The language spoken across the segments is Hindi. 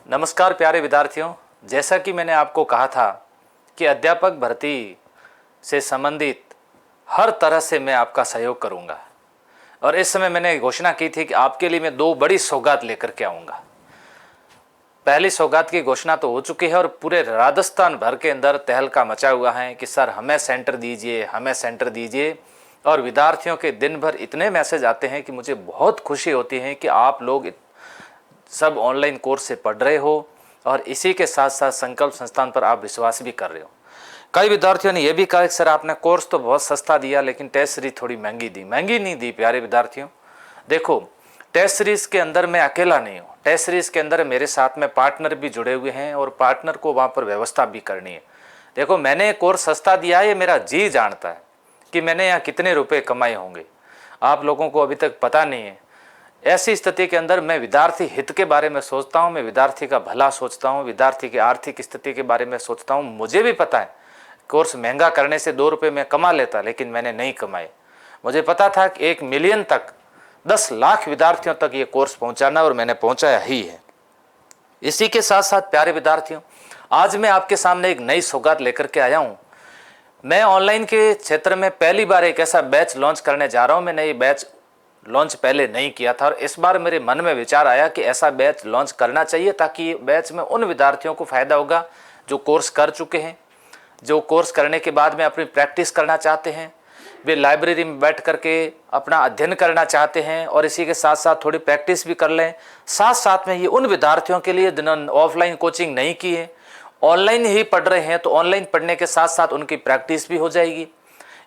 नमस्कार प्यारे विद्यार्थियों। जैसा कि मैंने आपको कहा था कि अध्यापक भर्ती से संबंधित हर तरह से मैं आपका सहयोग करूंगा और इस समय मैंने घोषणा की थी कि आपके लिए मैं 2 बड़ी सौगात लेकर के आऊँगा। पहली सौगात की घोषणा तो हो चुकी है और पूरे राजस्थान भर के अंदर तहलका मचा हुआ है कि सर हमें सेंटर दीजिए, हमें सेंटर दीजिए। और विद्यार्थियों के दिन भर इतने मैसेज आते हैं कि मुझे बहुत खुशी होती है कि आप लोग सब ऑनलाइन कोर्स से पढ़ रहे हो और इसी के साथ साथ संकल्प संस्थान पर आप विश्वास भी कर रहे हो। कई विद्यार्थियों ने यह भी कहा कि सर आपने कोर्स तो बहुत सस्ता दिया लेकिन टेस्ट सीरीज थोड़ी महंगी दी। महंगी नहीं दी प्यारे विद्यार्थियों। देखो, टेस्ट सीरीज के अंदर मैं अकेला नहीं हूँ। टेस्ट सीरीज के अंदर मेरे साथ में पार्टनर भी जुड़े हुए हैं और पार्टनर को वहाँ पर व्यवस्था भी करनी है। देखो, मैंने कोर्स सस्ता दिया है, ये मेरा जी जानता है कि मैंने यहाँ कितने रुपए कमाए होंगे। आप लोगों को अभी तक पता नहीं है। ऐसी स्थिति के अंदर मैं विद्यार्थी हित के बारे में सोचता हूँ, मैं विद्यार्थी का भला सोचता हूँ, विद्यार्थी की आर्थिक स्थिति के बारे में सोचता हूँ। मुझे भी पता है कोर्स महंगा करने से 2 रुपये मैं कमा लेता, लेकिन मैंने नहीं कमाए। मुझे पता था कि 1 मिलियन तक 10 लाख विद्यार्थियों तक ये कोर्स पहुँचाना और मैंने पहुँचाया ही है। इसी के साथ साथ प्यारे विद्यार्थियों, आज मैं आपके सामने एक नई सौगात लेकर के आया हूँ। मैं ऑनलाइन के क्षेत्र में पहली बार एक ऐसा बैच लॉन्च करने जा रहा हूँ। मैंने ये बैच लॉन्च पहले नहीं किया था और इस बार मेरे मन में विचार आया कि ऐसा बैच लॉन्च करना चाहिए ताकि बैच में उन विद्यार्थियों को फ़ायदा होगा जो कोर्स कर चुके हैं, जो कोर्स करने के बाद में अपनी प्रैक्टिस करना चाहते हैं, वे लाइब्रेरी में बैठ करके अपना अध्ययन करना चाहते हैं और इसी के साथ साथ थोड़ी प्रैक्टिस भी कर लें। साथ साथ में ये उन विद्यार्थियों के लिए जिन्होंने ऑफलाइन कोचिंग नहीं की है, ऑनलाइन ही पढ़ रहे हैं, तो ऑनलाइन पढ़ने के साथ साथ उनकी प्रैक्टिस भी हो जाएगी।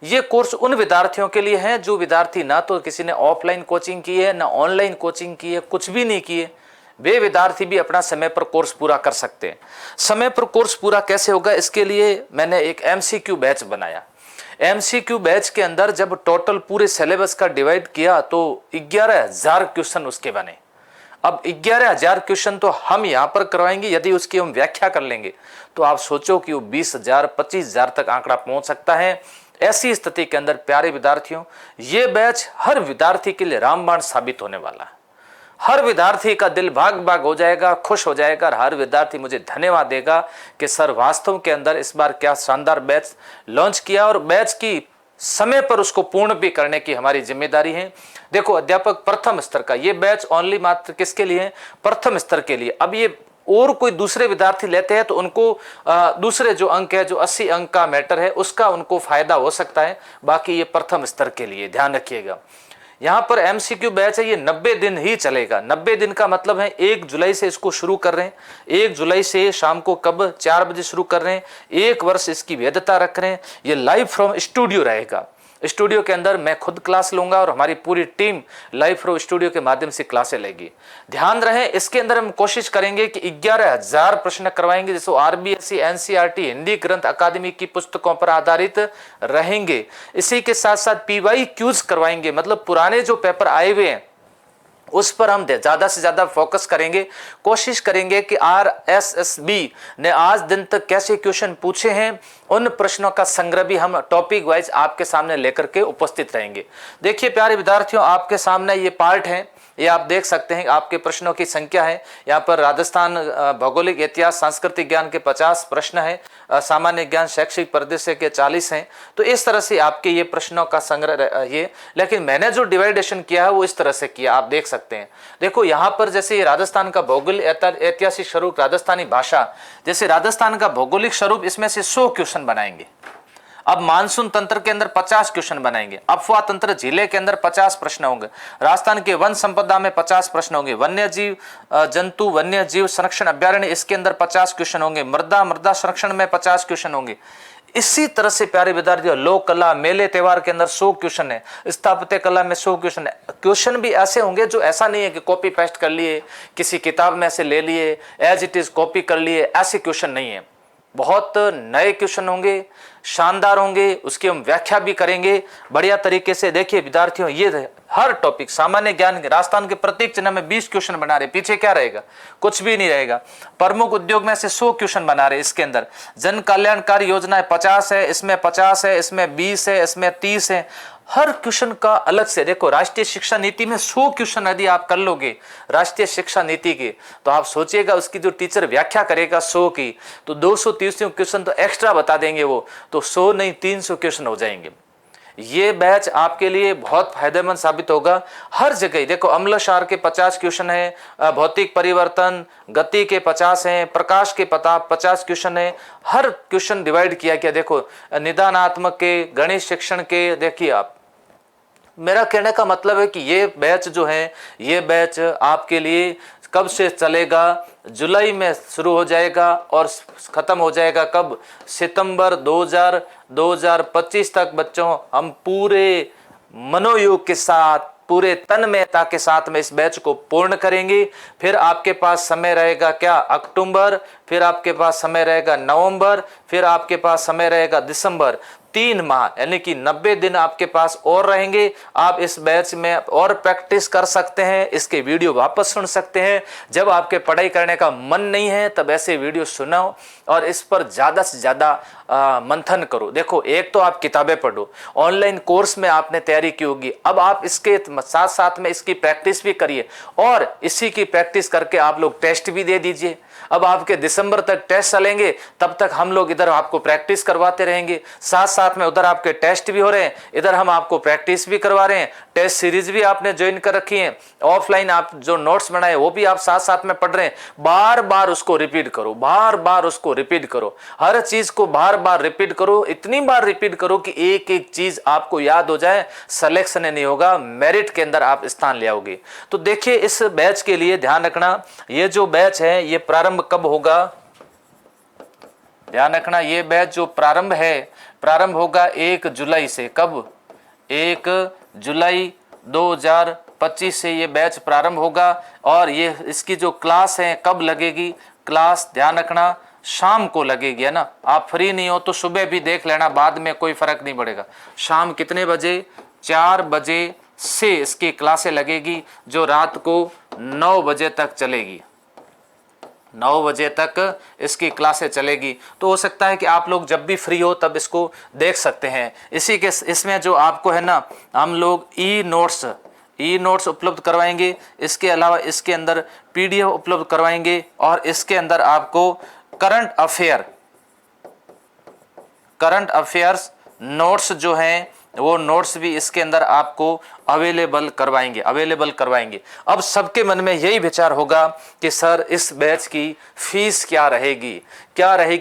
ये कोर्स उन विद्यार्थियों के लिए है जो विद्यार्थी ना तो किसी ने ऑफलाइन कोचिंग की है, ना ऑनलाइन कोचिंग की है, कुछ भी नहीं किए। वे विद्यार्थी भी अपना समय पर कोर्स पूरा कर सकते हैं। समय पर कोर्स पूरा कैसे होगा, इसके लिए मैंने एक MCQ बैच बनाया। MCQ बैच के अंदर जब टोटल पूरे सिलेबस का डिवाइड किया तो 11,000 क्वेश्चन उसके बने। अब 11,000 क्वेश्चन तो हम यहाँ पर करवाएंगे, यदि उसकी हम व्याख्या कर लेंगे तो आप सोचो कि वो 20,000 25,000 तक आंकड़ा पहुंच सकता है। ऐसी स्थिति के अंदर प्यारे विद्यार्थियों, ये बैच हर विद्यार्थी के लिए रामबाण साबित होने वाला है। हर विद्यार्थी का दिल भाग भाग हो जाएगा, खुश हो जाएगा और हर विद्यार्थी मुझे धन्यवाद देगा कि सर वास्तव के अंदर इस बार क्या शानदार बैच लॉन्च किया और बैच की समय पर उसको पूर्ण भी करने की हमारी जिम्मेदारी है। देखो, अध्यापक प्रथम स्तर का ये बैच ओनली मात्र किसके लिए है? प्रथम स्तर के लिए। अब ये और कोई दूसरे विद्यार्थी लेते हैं तो उनको दूसरे जो अंक है, जो 80 अंक का मैटर है, उसका उनको फायदा हो सकता है। बाकी ये प्रथम स्तर के लिए ध्यान रखिएगा। यहाँ पर MCQ बैच है, ये 90 दिन ही चलेगा। 90 दिन का मतलब है 1 जुलाई से इसको शुरू कर रहे हैं। 1 जुलाई से शाम को कब 4 बजे शुरू कर रहे हैं। 1 वर्ष इसकी वैधता रख रहे हैं। ये लाइव फ्रॉम स्टूडियो रहेगा। स्टूडियो के अंदर मैं खुद क्लास लूंगा और हमारी पूरी टीम लाइव फ्रो स्टूडियो के माध्यम से क्लासें लेगी। ध्यान रहे, इसके अंदर हम कोशिश करेंगे कि 11,000 प्रश्न करवाएंगे, जिसको RBSE NCERT हिंदी ग्रंथ अकादमी की पुस्तकों पर आधारित रहेंगे। इसी के साथ साथ PYQs करवाएंगे, मतलब पुराने जो पेपर आए हुए हैं उस पर हम ज़्यादा से ज़्यादा फोकस करेंगे। कोशिश करेंगे कि RSSB ने आज दिन तक कैसे क्वेश्चन पूछे हैं, उन प्रश्नों का संग्रह भी हम टॉपिक वाइज आपके सामने लेकर के उपस्थित रहेंगे। देखिए प्यारे विद्यार्थियों, आपके सामने ये पार्ट है, ये आप देख सकते हैं आपके प्रश्नों की संख्या है। यहाँ पर राजस्थान, भौगोलिक, इतिहास, सांस्कृतिक ज्ञान के 50 प्रश्न है, सामान्य ज्ञान, शैक्षिक परिदृश्य के 40 हैं। तो इस तरह से आपके ये प्रश्नों का संग्रह ये, लेकिन मैंने जो डिवाइडेशन किया है वो इस तरह से किया, आप देख सकते हैं। देखो यहाँ पर जैसे राजस्थान का भौगोलिक ऐतिहासिक स्वरूप, राजस्थानी भाषा, जैसे राजस्थान का भौगोलिक स्वरूप, इसमें से 100 क्वेश्चन बनाएंगे। अब मानसून तंत्र के अंदर 50 क्वेश्चन बनाएंगे। अफवाह तंत्र जिले के अंदर 50 प्रश्न होंगे। राजस्थान के वन संपदा में 50 प्रश्न होंगे। वन्य जीव जंतु वन्य जीव संरक्षण अभ्यारण्य, इसके अंदर 50 क्वेश्चन होंगे। मृदा संरक्षण में 50 क्वेश्चन होंगे। इसी तरह से प्यारे विद्यार्थियों, लोक कला, मेले त्योहार के अंदर 100 क्वेश्चन है। स्थापत्य कला में 100 क्वेश्चन है। क्वेश्चन भी ऐसे होंगे जो ऐसा नहीं है कि कॉपी पेस्ट कर लिए, किसी किताब में से ले लिए, एज इट इज कॉपी कर लिए, ऐसे क्वेश्चन नहीं है। बहुत नए क्वेश्चन होंगे, शानदार होंगे, उसकी हम व्याख्या भी करेंगे बढ़िया तरीके से। देखिए विद्यार्थियों, ये हर टॉपिक, सामान्य ज्ञान, राजस्थान के प्रत्येक चिन्ह में 20 क्वेश्चन बना रहे, पीछे क्या रहेगा? कुछ भी नहीं रहेगा। प्रमुख उद्योग में से 100 क्वेश्चन बना रहे। इसके अंदर जन कल्याणकारी योजनाएं 50 है, इसमें 50 है, इसमें 20 है, इसमें 30 है। हर क्वेश्चन का अलग से देखो। राष्ट्रीय शिक्षा नीति में 100 क्वेश्चन यदि आप कर लोगे राष्ट्रीय शिक्षा नीति के, तो आप सोचिएगा उसकी जो टीचर व्याख्या करेगा 100 की, तो 200-300 क्वेश्चन तो एक्स्ट्रा बता देंगे वो, तो 100 नहीं 300 क्वेश्चन हो जाएंगे। ये बैच आपके लिए बहुत फायदेमंद साबित होगा। हर जगह देखो, अम्लक्षार के 50 क्वेश्चन है, भौतिक परिवर्तन, गति के 50 हैं, प्रकाश के 50 क्वेश्चन है। हर क्वेश्चन डिवाइड किया गया। देखो निदानात्मक के, गणित शिक्षण के, देखिए आप, मेरा कहने का मतलब है कि ये बैच जो है, ये बैच आपके लिए कब से चलेगा? जुलाई में शुरू हो जाएगा और ख़त्म हो जाएगा कब? सितंबर 2025 तक बच्चों हम पूरे मनोयोग के साथ, पूरे तन्मयता के साथ में इस बैच को पूर्ण करेंगे। फिर आपके पास समय रहेगा क्या? अक्टूबर, फिर आपके पास समय रहेगा नवंबर, फिर आपके पास समय रहेगा दिसंबर। 3 माह यानी कि 90 दिन आपके पास और रहेंगे। आप इस बैच में और प्रैक्टिस कर सकते हैं, इसके वीडियो वापस सुन सकते हैं। जब आपके पढ़ाई करने का मन नहीं है तब ऐसे वीडियो सुनो और इस पर ज़्यादा से ज़्यादा मंथन करो। देखो, एक तो आप किताबें पढ़ो, ऑनलाइन कोर्स में आपने तैयारी की होगी, अब आप इसके साथ साथ में इसकी प्रैक्टिस भी करिए और इसी की प्रैक्टिस करके आप लोग टेस्ट भी दे दीजिए। अब आपके दिसंबर तक टेस्ट चलेंगे, तब तक हम लोग इधर आपको प्रैक्टिस करवाते रहेंगे। साथ साथ में उधर आपके टेस्ट भी हो रहे हैं, इधर हम आपको प्रैक्टिस भी करवा रहे हैं। टेस्ट सीरीज भी आपने ज्वाइन कर रखी है, ऑफलाइन आप जो नोट्स बनाए वो भी आप साथ साथ में पढ़ रहे हैं। बार बार उसको रिपीट करो, बार बार उसको रिपीट करो, हर चीज को बार बार रिपीट करो। इतनी बार रिपीट करो कि एक एक चीज आपको याद हो जाए। सिलेक्शन नहीं होगा, मेरिट के अंदर आप स्थान ले आओगे। तो देखिए, इस बैच के लिए ध्यान रखना, ये जो बैच है ये प्रारंभ कब होगा? ध्यान रखना, ये बैच जो प्रारंभ है, प्रारंभ होगा 1 जुलाई से। कब? 1 जुलाई 2025 से ये बैच प्रारंभ होगा। और ये इसकी जो क्लास है कब लगेगी? क्लास ध्यान रखना शाम को लगेगी, है ना। आप फ्री नहीं हो तो सुबह भी देख लेना, बाद में कोई फर्क नहीं पड़ेगा। शाम कितने बजे? 4 बजे से इसकी क्लासें लगेगी, जो रात को 9 बजे तक चलेगी। 9 बजे तक इसकी क्लासें चलेगी। तो हो सकता है कि आप लोग जब भी फ्री हो तब इसको देख सकते हैं। इसी के इसमें जो आपको है ना, हम लोग ई नोट्स उपलब्ध करवाएंगे। इसके अलावा इसके अंदर PDF उपलब्ध करवाएंगे और इसके अंदर आपको करंट अफेयर्स नोट्स जो हैं वो नोट्स भी इसके अंदर आपको अवेलेबल करवाएंगे। अब सबके मन में यही विचार होगा कि सर इस बैच की फीस क्या रहेगी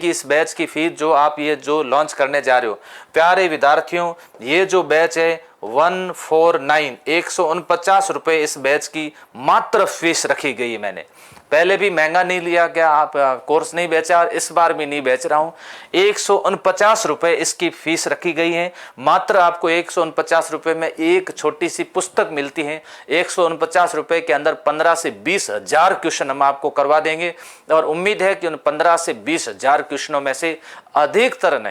इस बैच की फीस जो आप ये जो लॉन्च करने जा रहे हो। प्यारे विद्यार्थियों, ये जो बैच है 149 रुपये इस बैच की मात्र फीस रखी गई है। मैंने पहले भी महंगा नहीं लिया गया, आप कोर्स नहीं बेचा और इस बार भी नहीं बेच रहा हूँ। 149 रुपये इसकी फीस रखी गई है। मात्र आपको 149 रुपये में एक छोटी सी पुस्तक मिलती है। 149 रुपये के अंदर 15 से 20 हजार क्वेश्चन हम आपको करवा देंगे और उम्मीद है कि उन 15 से 20 हजार क्वेश्चनों में से अधिकतर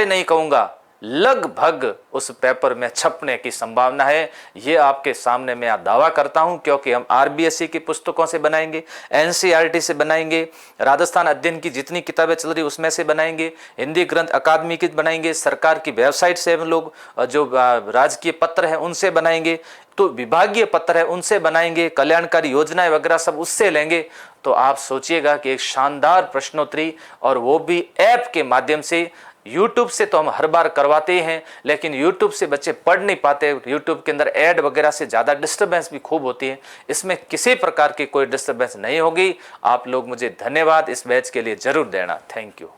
नहीं कहूँगा, लगभग उस पेपर में छपने की संभावना है। ये आपके सामने मैं दावा करता हूं, क्योंकि हम RBSE की पुस्तकों से बनाएंगे, NCERT से बनाएंगे, राजस्थान अध्ययन की जितनी किताबें चल रही उसमें से बनाएंगे, हिंदी ग्रंथ अकादमी की बनाएंगे, सरकार की वेबसाइट से हम लोग जो राजकीय पत्र है उनसे बनाएंगे, तो विभागीय पत्र है उनसे बनाएंगे, कल्याणकारी योजनाएं वगैरह सब उससे लेंगे। तो आप सोचिएगा कि एक शानदार प्रश्नोत्तरी, और वो भी ऐप के माध्यम से। YouTube से तो हम हर बार करवाते हैं, लेकिन YouTube से बच्चे पढ़ नहीं पाते। YouTube के अंदर ऐड वगैरह से ज़्यादा डिस्टर्बेंस भी खूब होती है। इसमें किसी प्रकार की कोई डिस्टर्बेंस नहीं होगी। आप लोग मुझे धन्यवाद इस बैच के लिए जरूर देना। Thank you.